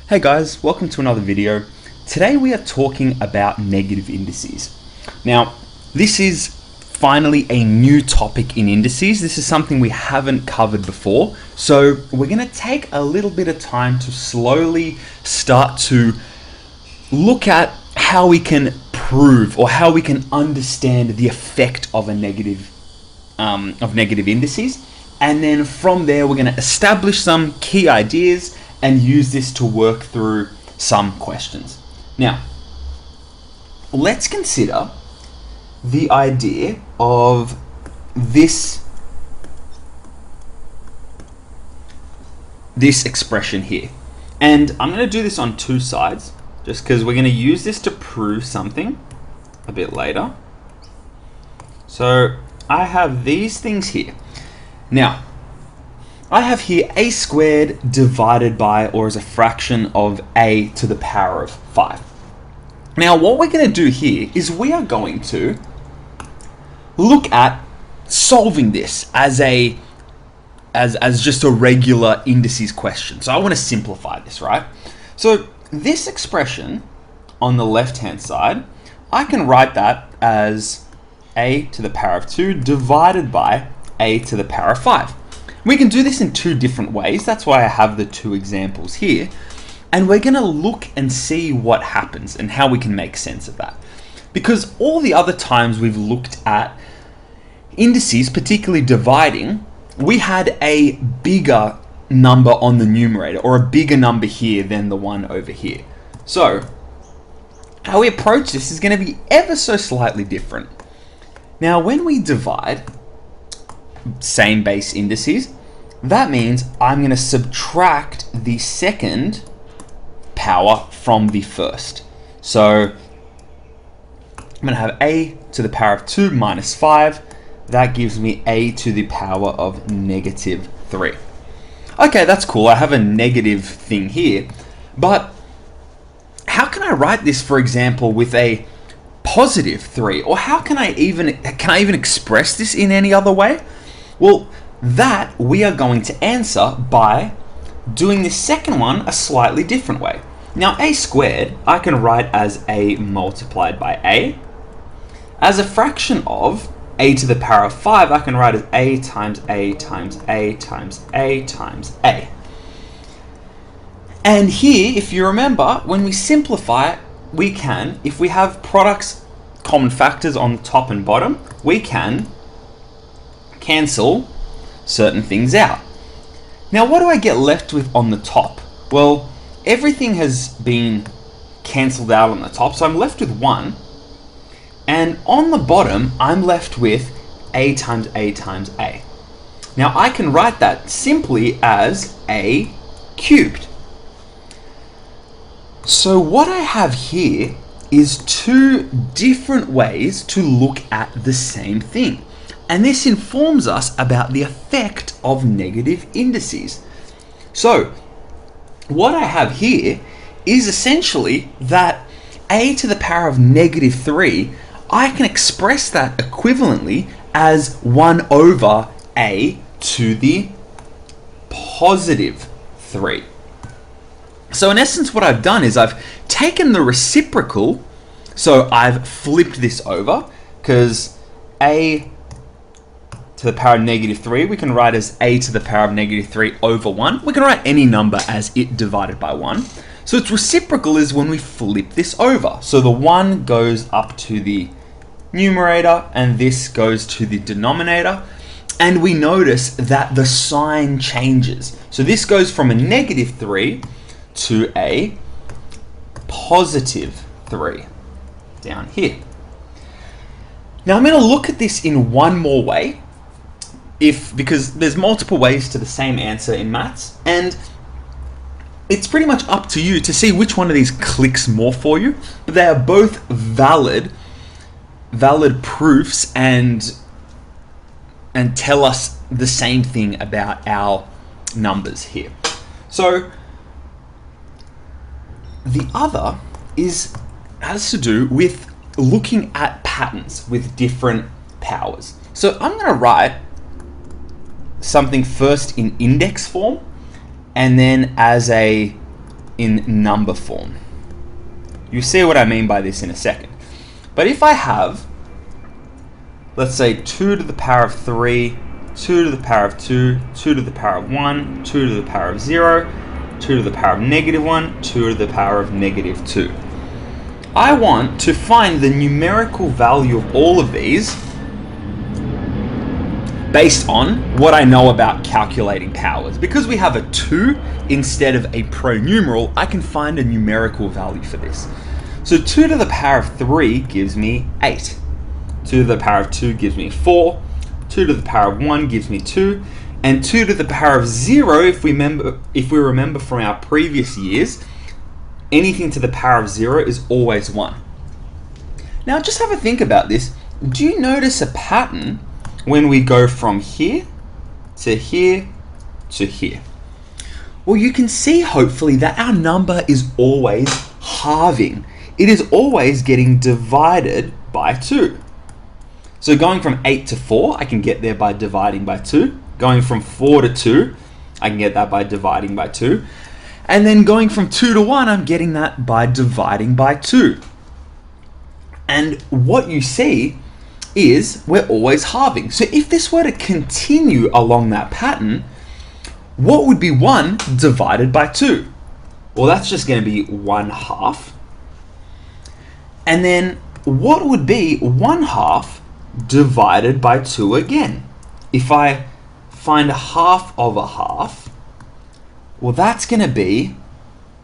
Hey guys, welcome to another video. Today we are talking about negative indices. Now, this is finally a new topic in indices. This is something we haven't covered before. So we're going to take a little bit of time to slowly start to look at how we can prove or how we can understand the effect of a negative indices. And then from there, we're going to establish some key ideas and use this to work through some questions. Now, let's consider the idea of this expression here. And I'm going to do this on two sides, just because we're going to use this to prove something a bit later. So I have these things here. Now, I have here a squared divided by, or as a fraction of a to the power of 5. Now, what we're going to do here is we are going to look at solving this as just a regular indices question. So I want to simplify this, right? So this expression on the left-hand side, I can write that as a to the power of 2 divided by a to the power of 5. We can do this in two different ways. That's why I have the two examples here. And we're going to look and see what happens and how we can make sense of that. Because all the other times we've looked at indices, particularly dividing, we had a bigger number on the numerator or a bigger number here than the one over here. So how we approach this is going to be ever so slightly different. Now, when we divide same base indices, that means I'm going to subtract the second power from the first. So I'm going to have a to the power of 2 minus 5. That gives me a to the power of negative 3. Okay, that's cool. I have a negative thing here. But how can I write this, for example, with a positive 3? Or how can I even express this in any other way? Well, that we are going to answer by doing this second one a slightly different way. Now, a squared, I can write as a multiplied by a. As a fraction of a to the power of 5, I can write as a times a times a times a times a. And here, if you remember, when we simplify, we can, if we have products, common factors on the top and bottom, we can cancel certain things out. Now, what do I get left with on the top? Well, everything has been cancelled out on the top, so I'm left with 1. And on the bottom, I'm left with a times a times a. Now, I can write that simply as a cubed. So what I have here is two different ways to look at the same thing. And this informs us about the effect of negative indices. So what I have here is essentially that a to the power of negative 3, I can express that equivalently as 1 over a to the positive 3. So in essence, what I've done is I've taken the reciprocal, so I've flipped this over, because a to the power of negative 3, we can write as a to the power of negative 3 over 1. We can write any number as it divided by 1. So its reciprocal is when we flip this over. So the 1 goes up to the numerator and this goes to the denominator. And we notice that the sign changes. So this goes from a negative 3 to a positive 3 down here. Now I'm going to look at this in one more way, because there's multiple ways to the same answer in maths, and it's pretty much up to you to see which one of these clicks more for you. But they are both valid proofs and tell us the same thing about our numbers here. So the other has to do with looking at patterns with different powers. So I'm going to write something first in index form and then as a in number form. You'll see what I mean by this in a second. But if I have, let's say 2 to the power of 3, 2 to the power of 2, 2 to the power of 1, 2 to the power of 0, 2 to the power of -1, 2 to the power of -2. I want to find the numerical value of all of these based on what I know about calculating powers. Because we have a 2 instead of a pronumeral, I can find a numerical value for this. So 2 to the power of 3 gives me 8. 2 to the power of 2 gives me 4. 2 to the power of 1 gives me 2. And 2 to the power of 0, if we remember from our previous years, anything to the power of 0 is always 1. Now just have a think about this. Do you notice a pattern when we go from here to here to here? Well, you can see hopefully that our number is always halving. It is always getting divided by 2. So going from 8 to 4, I can get there by dividing by 2. Going from 4 to 2, I can get that by dividing by 2. And then going from 2 to 1, I'm getting that by dividing by 2. And what you see is we're always halving. So if this were to continue along that pattern, what would be 1 divided by 2? Well, that's just going to be 1/2. And then what would be 1/2 divided by 2 again? If I find half of a half, well, that's going to be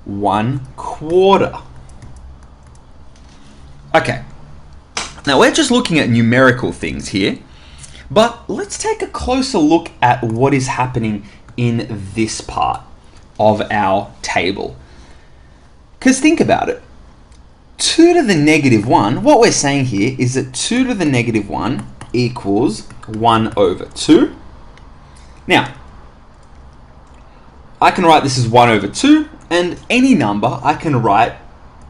1/4. Okay, now we're just looking at numerical things here, but let's take a closer look at what is happening in this part of our table. Because think about it. 2 to the -1, what we're saying here is that 2 to the -1 equals 1/2. Now, I can write this as 1/2, and any number I can write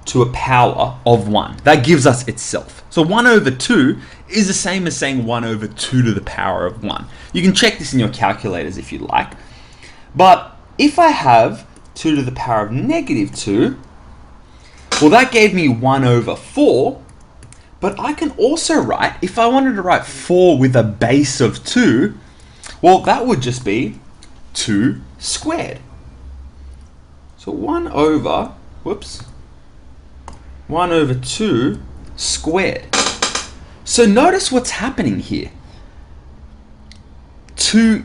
to a power of 1. That gives us itself. So 1/2 is the same as saying 1/2 to the power of 1. You can check this in your calculators if you like. But if I have 2 to the power of -2, well, that gave me 1/4, but I can also write, if I wanted to write 4 with a base of 2, well, that would just be 2 squared. So 1/2 squared. So notice what's happening here. To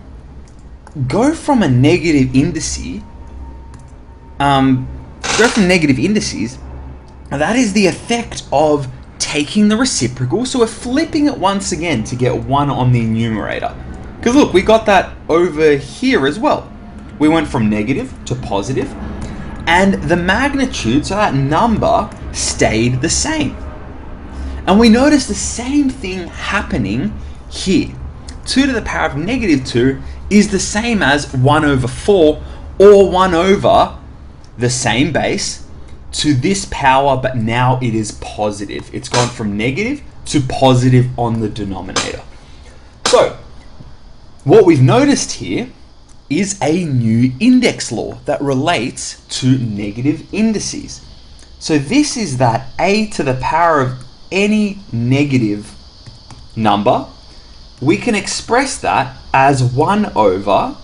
go from a negative indices, that is the effect of taking the reciprocal. So we're flipping it once again to get 1 on the numerator. Because look, we got that over here as well. We went from negative to positive, and the magnitude, so that number, stayed the same. And we notice the same thing happening here. 2 to the power of -2 is the same as 1/4, or 1 over the same base to this power, but now it is positive. It's gone from negative to positive on the denominator. So what we've noticed here is a new index law that relates to negative indices. So this is that a to the power of any negative number, we can express that as 1 over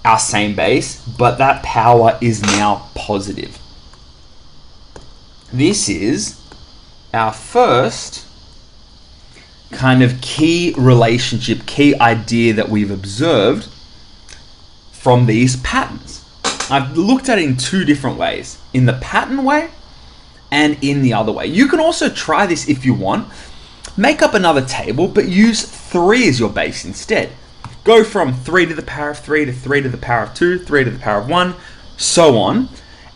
our same base, but that power is now positive. This is our first kind of key relationship, key idea that we've observed from these patterns. I've looked at it in 2 different ways, in the pattern way and in the other way. You can also try this if you want. Make up another table, but use 3 as your base instead. Go from 3 to the power of 3 to 3 to the power of 2, 3 to the power of 1, so on.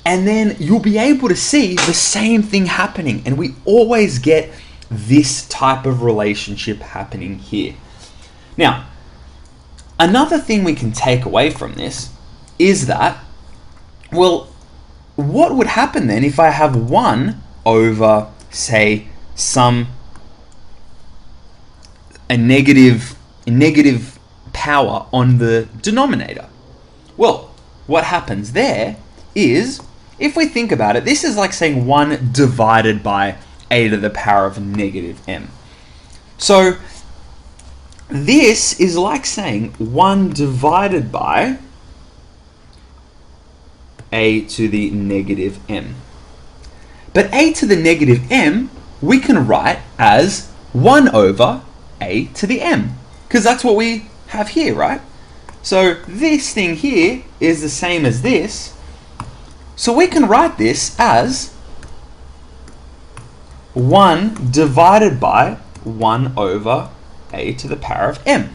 And then you'll be able to see the same thing happening. And we always get this type of relationship happening here. Now, another thing we can take away from this is that, well, what would happen then if I have 1 over, say, a negative power on the denominator? Well, what happens there is if we think about it, this is like saying 1 divided by a to the power of negative m. So this is like saying 1 divided by a to the negative m. But a to the negative m we can write as 1 over a to the m, because that's what we have here, right? So this thing here is the same as this. So we can write this as 1 divided by 1 over a to the power of m.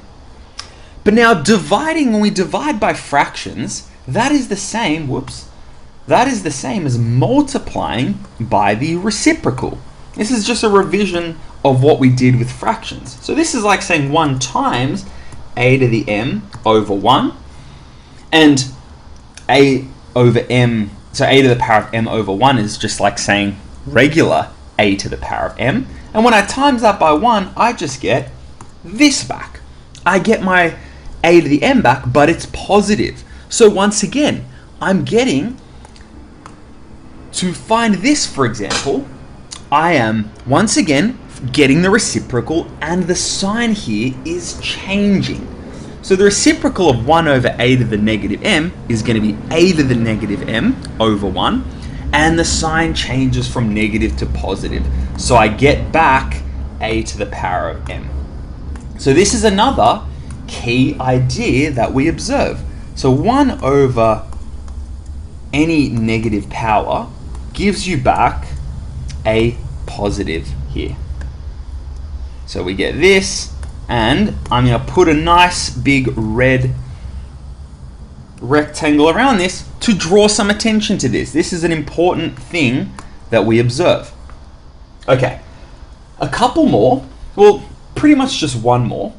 But now dividing, when we divide by fractions, that is the same, that is the same as multiplying by the reciprocal. This is just a revision of what we did with fractions. So this is like saying 1 times a to the m over 1, and a over m, so a to the power of m over 1 is just like saying regular a to the power of m. And when I times that by 1, I just get this back. I get my a to the m back, but it's positive. So once again, I'm getting, to find this, for example, I am once again getting the reciprocal, and the sign here is changing. So the reciprocal of 1 over a to the negative m is going to be a to the negative m over 1, and the sign changes from negative to positive. So I get back a to the power of m. So this is another key idea that we observe. So 1 over any negative power gives you back a positive here. So we get this, and I'm going to put a nice big red rectangle around this to draw some attention to this. This is an important thing that we observe. Okay, a couple more, well, pretty much just one more.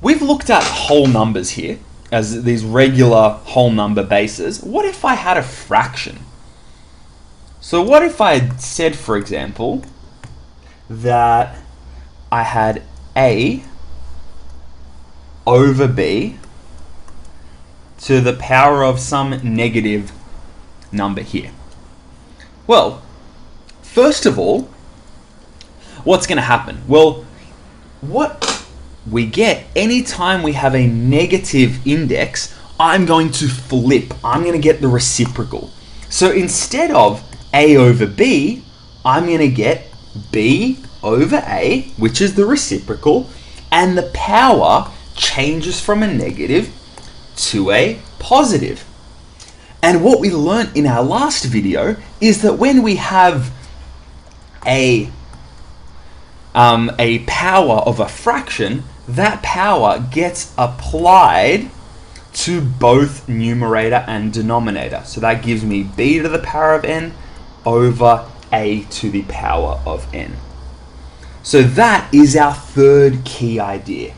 We've looked at whole numbers here as these regular whole number bases. What if I had a fraction? So what if I had said, for example, that I had a over b to the power of some negative number here? Well, first of all, what's going to happen? Well, what we get anytime we have a negative index, I'm going to flip. I'm going to get the reciprocal. So instead of a over b, I'm going to get b over a, which is the reciprocal, and the power changes from a negative to a positive. And what we learned in our last video is that when we have a power of a fraction, that power gets applied to both numerator and denominator. So that gives me b to the power of n over a to the power of n. So that is our third key idea.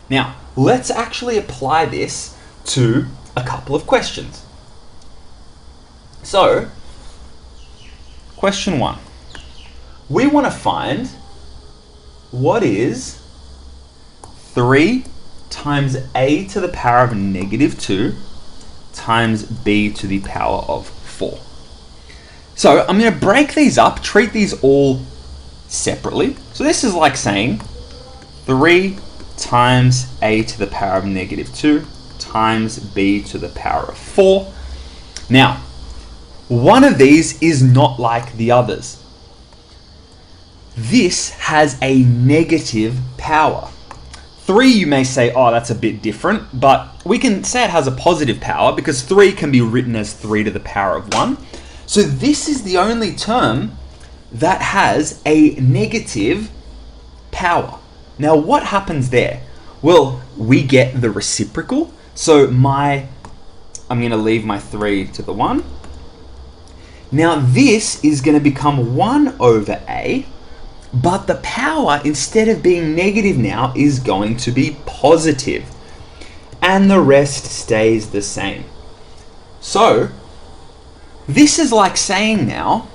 Now, let's actually apply this to a couple of questions. So, question 1. We want to find what is 3 times a to the power of negative 2 times b to the power of 4. So I'm going to break these up, treat these all separately. So this is like saying 3 times a to the power of negative 2 times b to the power of 4. Now, one of these is not like the others. This has a negative power. 3, you may say, oh, that's a bit different, but we can say it has a positive power because 3 can be written as 3 to the power of 1. So this is the only term that has a negative power. Now what happens there? Well, we get the reciprocal. So I'm going to leave my 3 to the 1. Now this is going to become 1 over a, but the power, instead of being negative now, is going to be positive. And the rest stays the same. So this is like saying now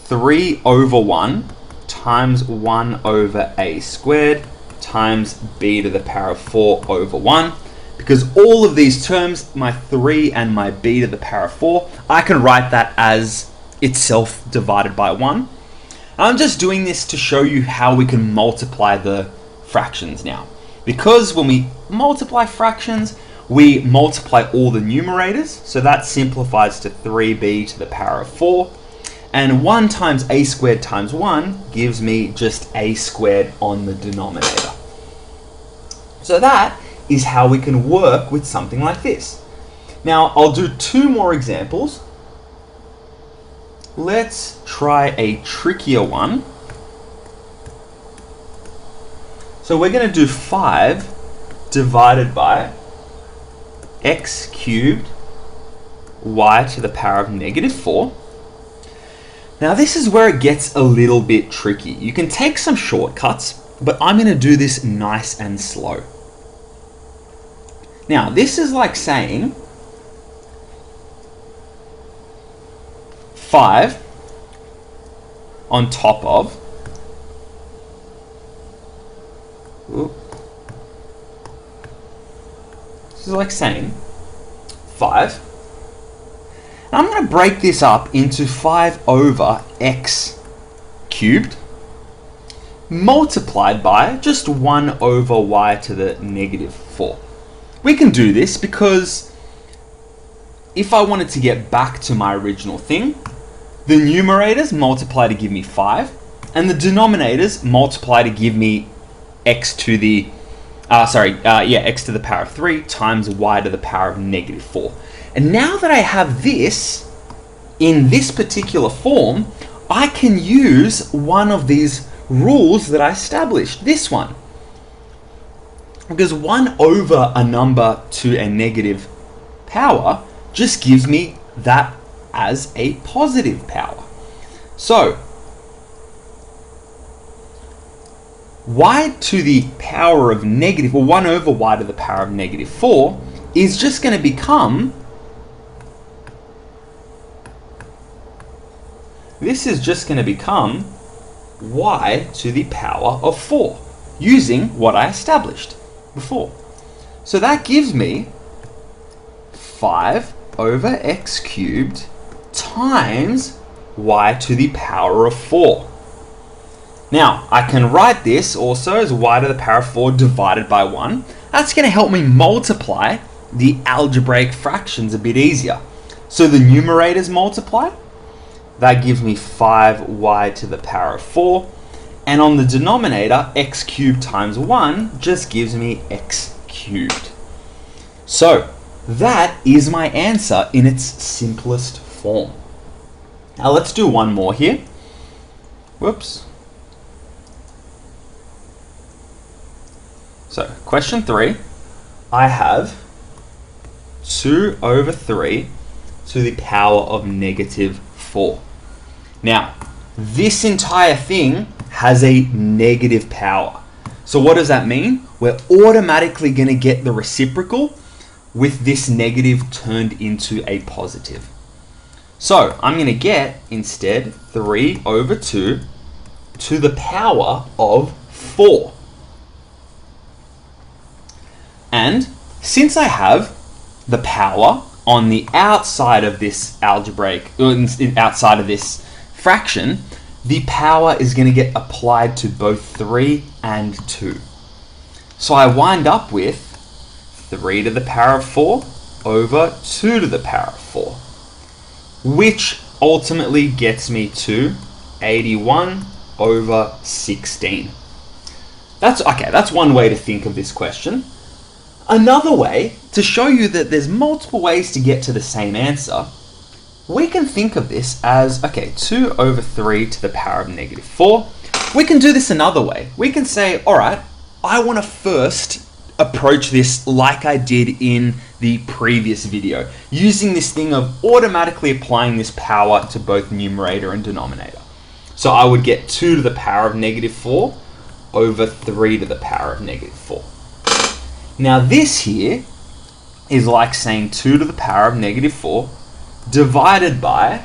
3 over 1 times 1 over a squared times b to the power of 4 over 1. because all of these terms, my 3 and my b to the power of 4, I can write that as itself divided by 1. I'm just doing this to show you how we can multiply the fractions now. Because when we multiply fractions, we multiply all the numerators, so that simplifies to 3b to the power of 4. And 1 times a squared times 1 gives me just a squared on the denominator. So that is how we can work with something like this. Now, I'll do 2 more examples. Let's try a trickier one. So we're going to do 5 divided by x cubed y to the power of negative 4. Now this is where it gets a little bit tricky. You can take some shortcuts, but I'm going to do this nice and slow. Now this is like saying 5 on top of this is like saying 5. And I'm going to break this up into 5 over x cubed multiplied by just 1 over y to the negative 4. We can do this because if I wanted to get back to my original thing, the numerators multiply to give me 5, and the denominators multiply to give me x to the x to the power of 3 times y to the power of negative 4. And now that I have this in this particular form, I can use one of these rules that I established, this one. Because 1 over a number to a negative power just gives me that as a positive power. So y to the power of negative, or 1 over y to the power of negative 4 is just going to become, this is just going to become y to the power of 4 using what I established before. So that gives me 5 over x cubed times y to the power of 4. Now, I can write this also as y to the power of 4 divided by 1. That's going to help me multiply the algebraic fractions a bit easier. So the numerators multiply. That gives me 5y to the power of 4. And on the denominator, x cubed times 1 just gives me x cubed. So that is my answer in its simplest form. Now let's do one more here. Whoops. So question 3, I have 2 over 3 to the power of negative 4. Now, this entire thing has a negative power. So what does that mean? We're automatically going to get the reciprocal with this negative turned into a positive. So I'm going to get instead 3 over 2 to the power of 4. And since I have the power on the outside of this algebraic, outside of this fraction, the power is going to get applied to both 3 and 2. So I wind up with 3 to the power of 4 over 2 to the power of 4, which ultimately gets me to 81 over 16. That's one way to think of this question. Another way, to show you that there's multiple ways to get to the same answer, we can think of this as, 2 over 3 to the power of negative 4. We can do this another way. We can say, all right, I want to first approach this like I did in the previous video, using this thing of automatically applying this power to both numerator and denominator. So I would get 2 to the power of negative 4 over 3 to the power of negative 4. Now this here is like saying 2 to the power of negative 4 divided by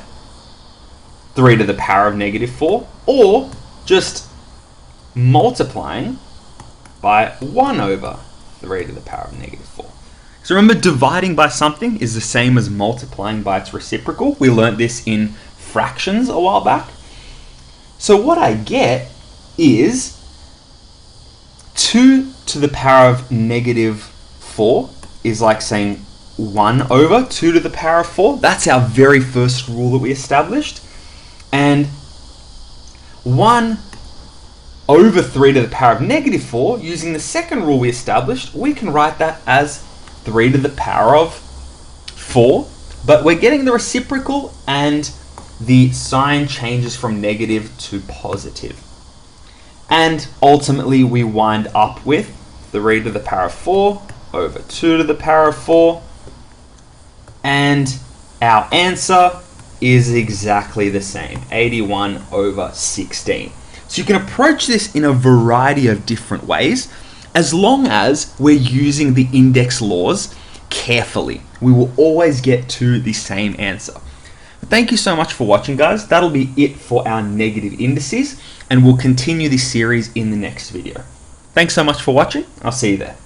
3 to the power of negative 4, or just multiplying by 1 over 3 to the power of negative 4. So remember, dividing by something is the same as multiplying by its reciprocal. We learnt this in fractions a while back. So what I get is 2 to the power of negative 4 is like saying 1 over 2 to the power of 4. That's our very first rule that we established. And 1 over 3 to the power of negative 4, using the second rule we established, we can write that as 3 to the power of 4. But we're getting the reciprocal and the sign changes from negative to positive. And ultimately we wind up with 3 to the power of 4 over 2 to the power of 4. And our answer is exactly the same, 81 over 16. So you can approach this in a variety of different ways, as long as we're using the index laws carefully. We will always get to the same answer. Thank you so much for watching, guys. That'll be it for our negative indices, and we'll continue this series in the next video. Thanks so much for watching. I'll see you there.